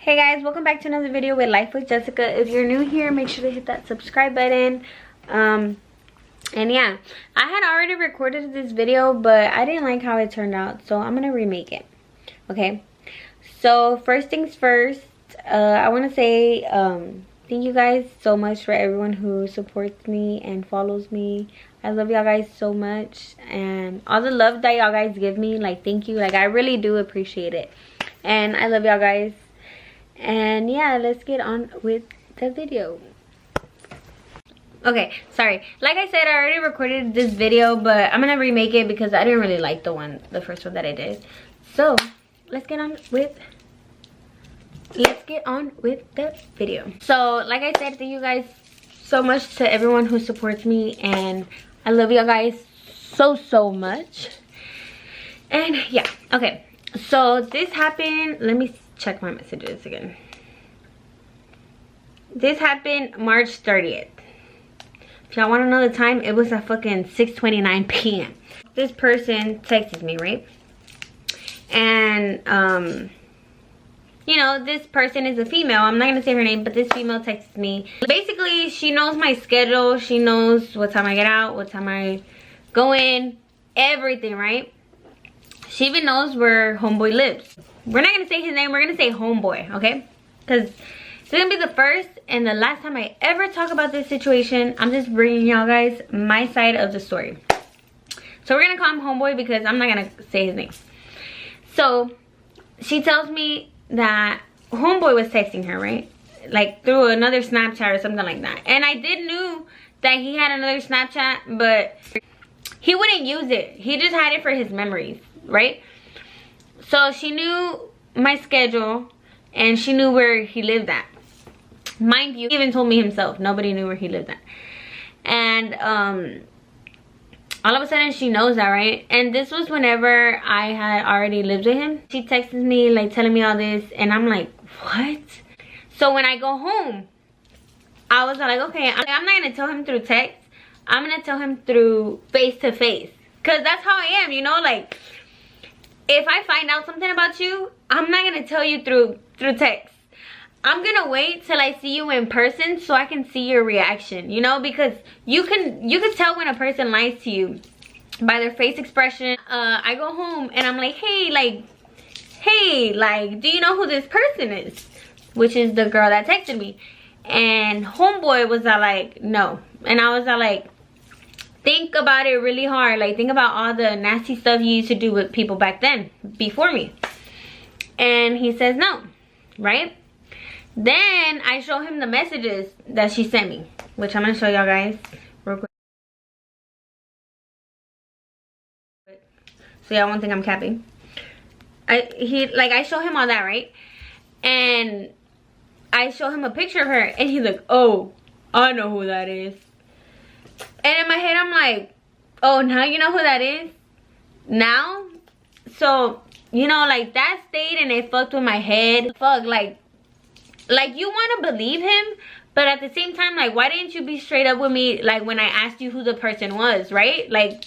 Hey guys, welcome back to another video with Life with Jessica. If you're new here, make sure to hit that subscribe button. And yeah, I had already recorded this video, but I didn't like how it turned out, so I'm gonna remake it. Okay, so first things first, I want to say thank you guys so much for everyone who supports me and follows me. I love y'all guys so much, and all the love that y'all guys give me, like, thank you. Like, I really do appreciate it, and I love y'all guys. And yeah, let's get on with the video. Okay, sorry, like I said, I already recorded this video, but I'm gonna remake it because I didn't really like the first one that I did. So let's get on with the video. So like I said, thank you guys so much to everyone who supports me, and I love y'all guys so much. And yeah, okay, so this happened, let me check my messages again. This happened March 30th. If y'all want to know the time, it was at fucking 6:29 p.m. This person texted me, right? And you know, this person is a female. I'm not gonna say her name, but this female texted me. Basically, she knows my schedule. She knows what time I get out, what time I go in, everything, right? She even knows where homeboy lives. We're not gonna say his name, we're gonna say homeboy, okay? Because it's gonna be the first and the last time I ever talk about this situation. I'm just bringing y'all guys my side of the story. So we're gonna call him homeboy because I'm not gonna say his name. So she tells me that homeboy was texting her, right? Like through another Snapchat or something like that. And I did knew that he had another Snapchat, but he wouldn't use it. He just had it for his memories, right? So she knew my schedule and she knew where he lived at. Mind you, he even told me himself. Nobody knew where he lived at. And all of a sudden she knows that, right? And this was whenever I had already lived with him. She texts me like telling me all this, and I'm like, what? So when I go home, I was like, okay, I'm not gonna tell him through text. I'm gonna tell him through face to face, because that's how I am, you know? Like, if I find out something about you, I'm not gonna tell you through text. I'm gonna wait till I see you in person so I can see your reaction, you know? Because you can tell when a person lies to you by their face expression. I go home and I'm like, hey, do you know who this person is? Which is the girl that texted me. And homeboy was like, no. And I was like, think about it really hard. Like, think about all the nasty stuff you used to do with people back then, before me. And he says no, right? Then I show him the messages that she sent me, which I'm gonna show y'all guys real quick, so y'all won't think I'm capping. I show him all that, right? And I show him a picture of her, and he's like, oh, I know who that is. And in my head, I'm like, oh, now you know who that is? Now? So, you know, like, that stayed and it fucked with my head. Fuck, like you want to believe him, but at the same time, like, why didn't you be straight up with me, like, when I asked you who the person was, right? Like,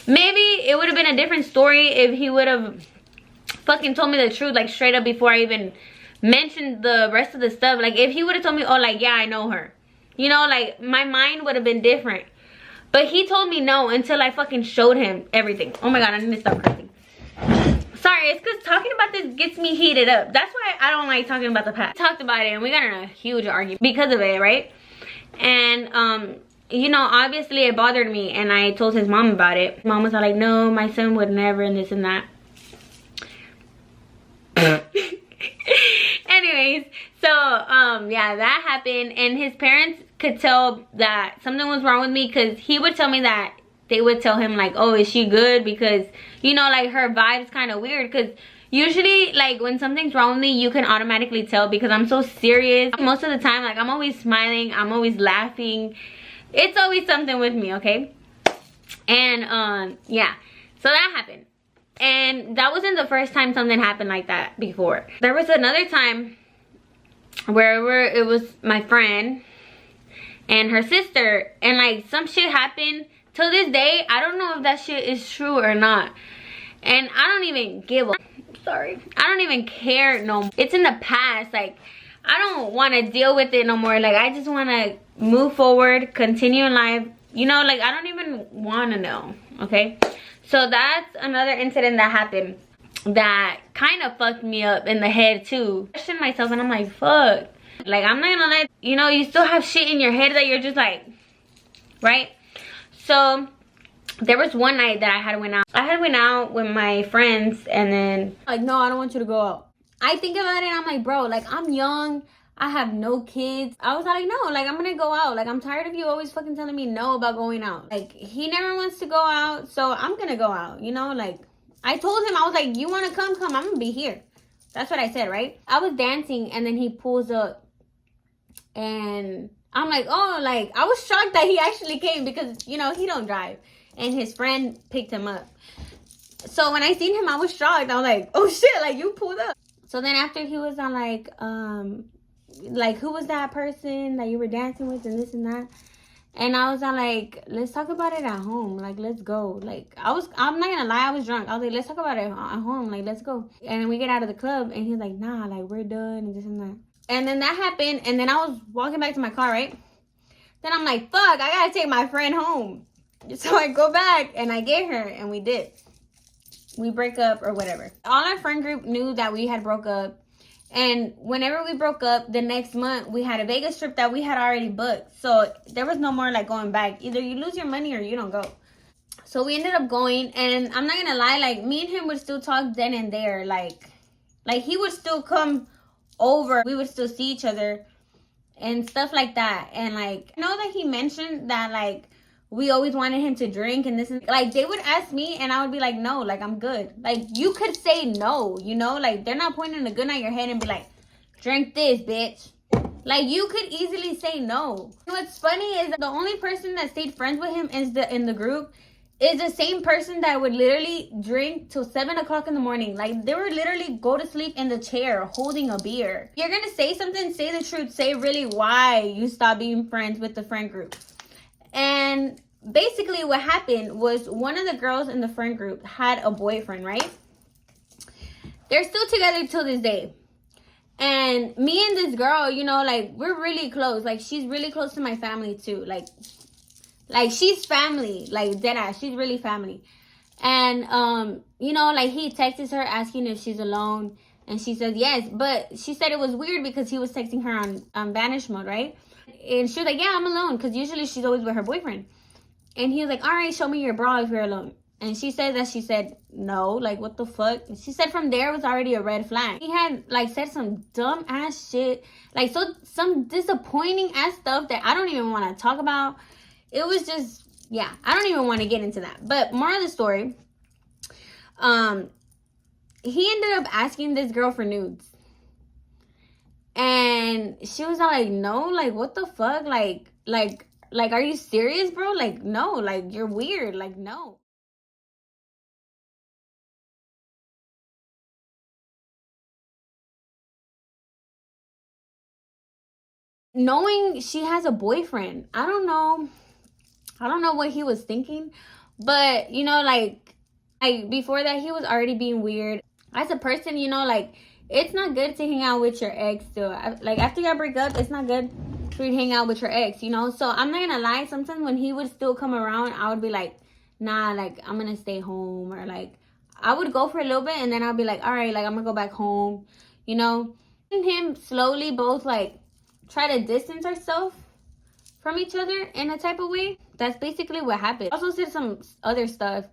maybe it would have been a different story if he would have fucking told me the truth, like, straight up before I even mentioned the rest of the stuff. Like, if he would have told me, oh, like, yeah, I know her. You know, like, my mind would have been different. But he told me no until I fucking showed him everything. Oh my god, I need to stop cursing. Sorry, it's because talking about this gets me heated up. That's why I don't like talking about the past. We talked about it and we got in a huge argument because of it, right? And you know, obviously it bothered me, and I told his mom about it. Mom was like, no, my son would never, and this and that. Anyways, so yeah, that happened, and his parents could tell that something was wrong with me, because he would tell me that they would tell him like, oh, is she good? Because, you know, like, her vibe's kind of weird. Because usually, like, when something's wrong with me, you can automatically tell, because I'm so serious most of the time. Like, I'm always smiling, I'm always laughing. It's always something with me, okay? And yeah, so that happened. And that wasn't the first time something happened like that before. There was another time where it was my friend and her sister, and like, some shit happened. Till this day, I don't know if that shit is true or not. And I don't even give a, sorry, I don't even care no more. It's in the past. Like, I don't want to deal with it no more. Like, I just want to move forward, continue in life. You know, like, I don't even want to know, okay? So that's another incident that happened that kind of fucked me up in the head too. I questioned myself and I'm like, fuck. Like, I'm not gonna let, you know, you still have shit in your head that you're just like, right? So there was one night that I had went out. I had went out with my friends and then like, no, I don't want you to go out. I think about it and I'm like, bro, like, I'm young. I have no kids. I was like, no, like, I'm gonna go out. Like, I'm tired of you always fucking telling me no about going out. Like, he never wants to go out, so I'm gonna go out, you know? Like, I told him, I was like, you wanna come? I'm gonna be here. That's what I said, right? I was dancing and then he pulls up and I'm like, oh, like, I was shocked that he actually came because, you know, he don't drive. And his friend picked him up. So when I seen him, I was shocked. I was like, oh shit, like, you pulled up. So then after he was on like, who was that person that you were dancing with and this and that? And I was like, let's talk about it at home. Like, let's go. Like, I'm not gonna lie, I was drunk. I was like, let's talk about it at home. Like, let's go. And then we get out of the club and he's like, nah, like, we're done and this and that. And then that happened. And then I was walking back to my car, right? Then I'm like, fuck, I gotta take my friend home. So I go back and I get her and we did. We break up or whatever. All our friend group knew that we had broke up. And whenever we broke up, the next month, we had a Vegas trip that we had already booked. So there was no more, like, going back. Either you lose your money or you don't go. So we ended up going. And I'm not going to lie, like, me and him would still talk then and there. Like he would still come over. We would still see each other and stuff like that. And, like, I know that he mentioned that, like, we always wanted him to drink and this and like they would ask me and I would be like, no, like, I'm good. Like, you could say no, you know, like, they're not pointing a gun at your head and be like, drink this, bitch. Like, you could easily say no. What's funny is the only person that stayed friends with him is in the group is the same person that would literally drink till 7 o'clock in the morning. Like, they would literally go to sleep in the chair holding a beer. You're gonna say something, say the truth, say really why you stopped being friends with the friend group. And basically what happened was one of the girls in the friend group had a boyfriend, right? They're still together till this day. And me and this girl, you know, like, we're really close. Like, she's really close to my family too. Like she's family. Like, deadass. She's really family. And, you know, like, he texts her asking if she's alone. And she says yes. But she said it was weird because he was texting her on vanish mode, right? And she was like, yeah, I'm alone. Because usually she's always with her boyfriend. And he was like, all right, show me your bra if you're alone. And she said that she said no. Like, what the fuck? And she said from there it was already a red flag. He had, like, said some dumb ass shit. Like, so some disappointing ass stuff that I don't even want to talk about. It was just, yeah, I don't even want to get into that. But more of the story, he ended up asking this girl for nudes. And she was like, no, like, what the fuck? Like, are you serious, bro? Like, no, like, you're weird. Like, no. Knowing she has a boyfriend, I don't know what he was thinking. But, you know, like before that, he was already being weird. As a person, you know, like, it's not good to hang out with your ex still. Like, after y'all break up, it's not good for you to hang out with your ex, you know? So, I'm not gonna lie. Sometimes when he would still come around, I would be like, nah, like, I'm gonna stay home. Or, like, I would go for a little bit and then I'll be like, all right, like, I'm gonna go back home, you know? And him slowly both, like, try to distance ourselves from each other in a type of way. That's basically what happened. I also said some other stuff,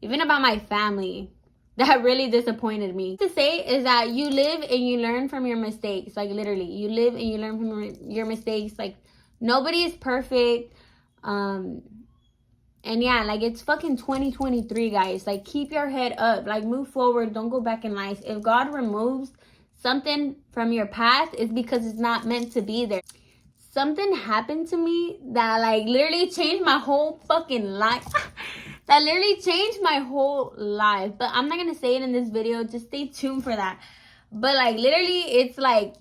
even about my family, that really disappointed me. To say is that you live and you learn from your mistakes. Like, literally, you live and you learn from your mistakes. Like, nobody is perfect. And yeah, like, it's fucking 2023, guys. Like, keep your head up. Like, move forward. Don't go back in life. If God removes something from your path, it's because it's not meant to be there. Something happened to me that, like, literally changed my whole fucking life. That literally changed my whole life. But I'm not gonna say it in this video. Just stay tuned for that. But, like, literally, it's like,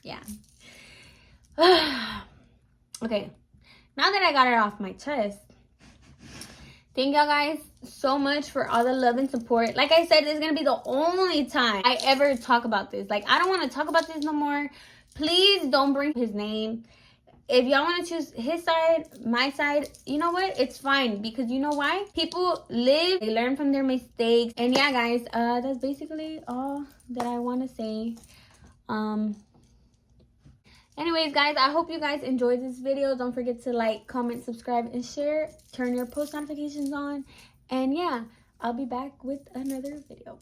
yeah. Okay. Now that I got it off my chest, Thank y'all guys so much for all the love and support. Like I said, this is going to be the only time I ever talk about this. Like, I don't want to talk about this no more. Please don't bring his name. If y'all want to choose his side, my side, you know what? It's fine. Because you know why? People live, they learn from their mistakes. And yeah, guys, that's basically all that I want to say. Anyways, guys, I hope you guys enjoyed this video. Don't forget to like, comment, subscribe, and share. Turn your post notifications on. And yeah, I'll be back with another video.